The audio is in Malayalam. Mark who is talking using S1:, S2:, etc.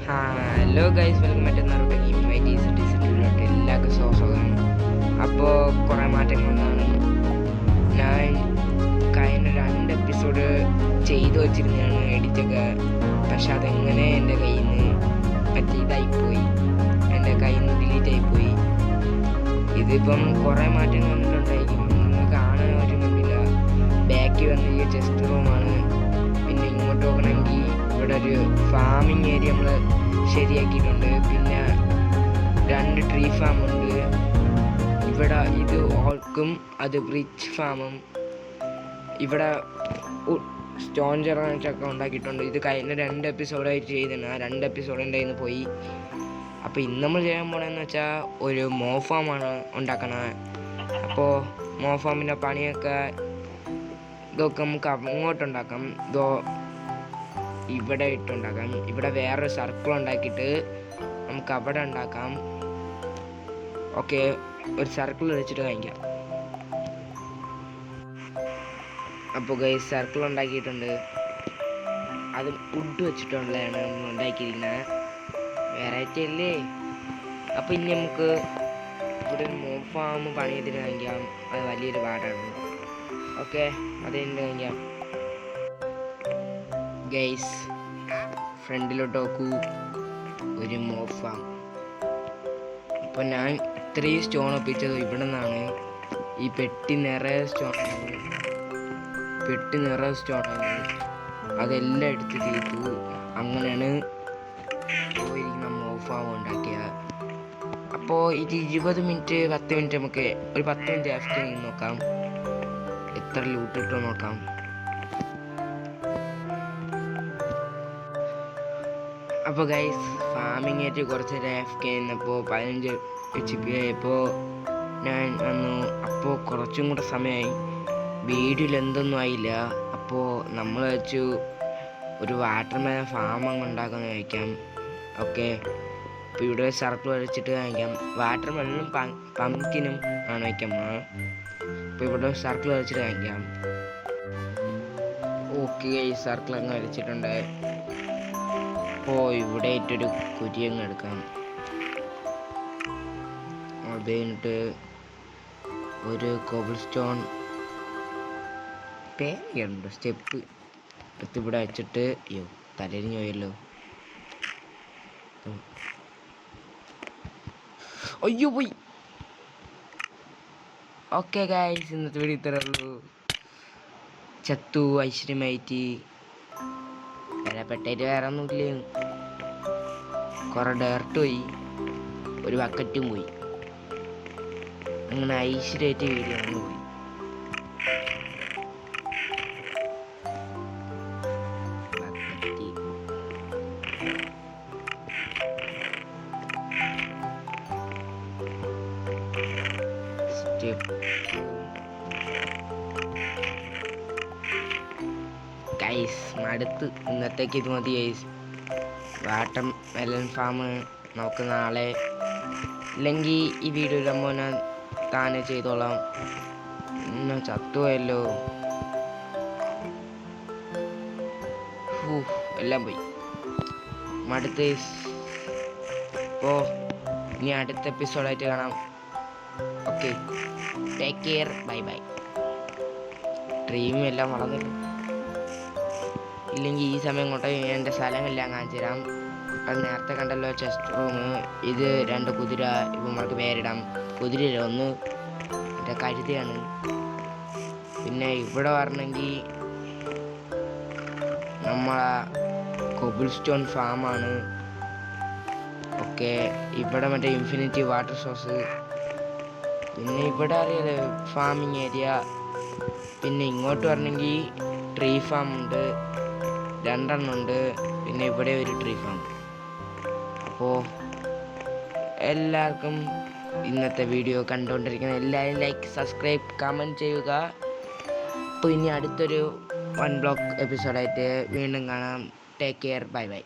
S1: ഹലോ ഗൈസ്, വെൽക്കം മറ്റന്നാളുടെ ഗെയിം എല്ലാവർക്കും സ്വാഗതം. അപ്പോൾ കുറേ മാറ്റങ്ങൾ വന്നാണ്. ഞാൻ കഴിഞ്ഞ 2 എപ്പിസോഡ് ചെയ്തു വച്ചിരുന്നതാണ് എഡിറ്റൊക്കെ. പക്ഷെ അതെങ്ങനെ എൻ്റെ കയ്യിൽ നിന്ന് ഇതായിപ്പോയി, എൻ്റെ കയ്യിൽ നിന്ന് ഡിലീറ്റ് ആയിപ്പോയി. ഇതിപ്പം കുറേ മാറ്റങ്ങൾ വന്നിട്ടുണ്ടായിരിക്കും, നിങ്ങൾ കാണാൻ പറ്റുന്നില്ല. ബാക്കിൽ വന്ന ഈ ചെസ്റ്റ് റൂമാണ്. പിന്നെ ഇങ്ങോട്ട് നോക്കണമെങ്കിൽ ഇവിടെ ഒരു ഫാമിംഗ് ഏരിയ നമ്മൾ ശരിയാക്കിയിട്ടുണ്ട്. പിന്നെ 2 ട്രീ ഫാമുണ്ട് ഇവിടെ. ഇത് ഓൾക്കും അത് ബ്രിച്ച് ഫാമും. ഇവിടെ സ്റ്റോൺ ജെറൊക്കെ ഉണ്ടാക്കിയിട്ടുണ്ട്. ഇത് കഴിഞ്ഞ 2 എപ്പിസോഡായിട്ട് ചെയ്തിട്ടുണ്ട്. ആ 2 എപ്പിസോഡ് എൻ്റെ കയ്യിൽ നിന്ന് പോയി. അപ്പോൾ ഇന്ന് നമ്മൾ ചെയ്യാൻ പോകണമെന്ന് വെച്ചാൽ ഒരു മോഫാമാണ് ഉണ്ടാക്കണത്. അപ്പോൾ മോഫാമിൻ്റെ പണിയൊക്കെ ഇതൊക്കെ നമുക്ക് അങ്ങോട്ടുണ്ടാക്കാം. ഇവിടെ ഇട്ടുണ്ടാക്കാം. ഇവിടെ വേറൊരു സർക്കിൾ ഉണ്ടാക്കിയിട്ട് നമുക്ക് അവിടെ ഉണ്ടാക്കാം. ഓക്കെ, ഒരു സർക്കിൾ വെച്ചിട്ട് കാണിക്കാം. അപ്പോൾ ഗൈസ്, സർക്കിൾ ഉണ്ടാക്കിയിട്ടുണ്ട്. അത് വുഡ് വെച്ചിട്ടുള്ളതാണ് നമ്മൾ ഉണ്ടാക്കിയിരിക്കുന്നത്. വെറൈറ്റി അല്ലേ. അപ്പോൾ ഇനി നമുക്ക് ഇവിടെ ഒരു മോഫാം പണി ചെയ്തിട്ട് കാണിക്കാം. അത് വലിയൊരു പാടാണ്. ഓക്കെ, അതെന്ത് കാണിക്കാം. ഗൈസ്, ഫ്രണ്ടിലോട്ട് നോക്കൂ, ഒരു മോഫാം. അപ്പോൾ ഞാൻ ഇത്രയും സ്റ്റോൺ ഒപ്പിച്ചത് ഇവിടെ നിന്നാണ്. ഈ പെട്ടി നിറയെ സ്റ്റോണാണ്. അതെല്ലാം എടുത്ത് ചെയ്തു. അങ്ങനെയാണ് പോയിരിക്കുന്ന മോഫാം ഉണ്ടാക്കിയ. അപ്പോൾ ഇത് 20 മിനിറ്റ് 10 മിനിറ്റ് നമുക്ക് ഒരു 10 മിനിറ്റ് ആഫ്റ്റർ നോക്കാം. എത്ര ലൂട്ടിട്ടോ നോക്കാം. അപ്പോൾ ഗൈസ്, ഫാമിംഗ് ആയിട്ട് കുറച്ച് AFK ആയിരുന്നപ്പോൾ 15 HP ആയപ്പോൾ ഞാൻ വന്നു. അപ്പോൾ കുറച്ചും കൂടെ സമയമായി. വീഡിയോയിൽ എന്തൊന്നും ആയില്ല. അപ്പോൾ നമ്മൾ വെച്ചു ഒരു വാട്ടർമെലൺ ഫാം അങ്ങ് ഉണ്ടാക്കാൻ കഴിക്കാം. ഓക്കെ, അപ്പോൾ ഇവിടെ സർക്കിൾ വരച്ചിട്ട് കാണിക്കാം. വാട്ടർമെലനും പംകിനും ആണ് വയ്ക്കാം. അപ്പോൾ ഇവിടെ സർക്കിൾ വരച്ചിട്ട് കാണിക്കാം. ഓക്കെ, ഈ സർക്കിൾ അങ്ങ് വരച്ചിട്ടുണ്ട്. അപ്പോൾ ഇവിടെ ആയിട്ടൊരു കുരിയങ്ങ് എടുക്കാം. അത് കഴിഞ്ഞിട്ട് ഒരു കോബിൾ സ്റ്റോൺ പേരുണ്ട് സ്റ്റെപ്പ് എടുത്ത് ഇവിടെ വെച്ചിട്ട്. അയ്യോ, തലരിഞ്ഞ് പോയല്ലോ. അയ്യോ, പോയി. ഓക്കെ ഗൈസ്, ഇന്നത്തെ വീഡിയോ ഇത്രേ ഉള്ളൂ. ചത്തു ഐശ്വര്യമായിട്ട്. വിലപ്പെട്ടായിട്ട് വേറെ ഒന്നുമില്ല. കുറെ ഡേർട്ട് പോയി, ഒരു ബക്കറ്റും പോയി. അങ്ങനെ ഐശ്വര്യമായിട്ട് വീഡിയോ ഒന്ന് പോയി. ഗൈസ്, മടുത്ത്. ഇന്നത്തേക്ക് ഇത് മതി ഗൈസ്. വാട്ടർമെലൺ ഫാം നമുക്ക് നാളെ, ഇല്ലെങ്കിൽ ഈ വീഡിയോ ഇടുമ്പോൾ ഞാൻ താനെ ചെയ്തോളാം. ചത്തുപോയല്ലോ. എല്ലാം പോയി, മടുത്ത്. അപ്പോൾ ഇനി അടുത്ത എപ്പിസോഡായിട്ട് കാണാം. Okay, take care, bye bye. ഡ്രീമും എല്ലാം വളർന്നില്ല. ഇല്ലെങ്കിൽ ഈ സമയം കൊണ്ട് എൻ്റെ സ്ഥലമെല്ലാം കാണിച്ചു തരാം. അത് നേരത്തെ കണ്ടല്ലോ, ചെസ്റ്റ് റൂം. ഇത് 2 കുതിര. ഇപ്പം നമുക്ക് പേരിടാം. കുതിരയില്ല, ഒന്ന് എൻ്റെ കരുതയാണ്. പിന്നെ ഇവിടെ വരണമെങ്കിൽ നമ്മളെ കോബിൾ സ്റ്റോൺ ഫാമാണ്. ഓക്കെ, ഇവിടെ മറ്റേ ഇൻഫിനിറ്റി വാട്ടർ സോഴ്സ്. പിന്നെ ഇവിടെ അറിയാലോ ഫാമിംഗ് ഏരിയ. പിന്നെ ഇങ്ങോട്ട് വരണമെങ്കിൽ ട്രീ ഫാം ഉണ്ട്, 2 എണ്ണം ഉണ്ട്. പിന്നെ ഇവിടെ ഒരു ട്രീ ഫാം. അപ്പോൾ എല്ലാവർക്കും ഇന്നത്തെ വീഡിയോ കണ്ടുകൊണ്ടിരിക്കുന്ന എല്ലാവരും ലൈക്ക്, സബ്സ്ക്രൈബ്, കമൻറ്റ് ചെയ്യുക. അപ്പോൾ ഇനി അടുത്തൊരു 1 ബ്ലോക്ക് എപ്പിസോഡായിട്ട് വീണ്ടും കാണാം. Take care, bye by.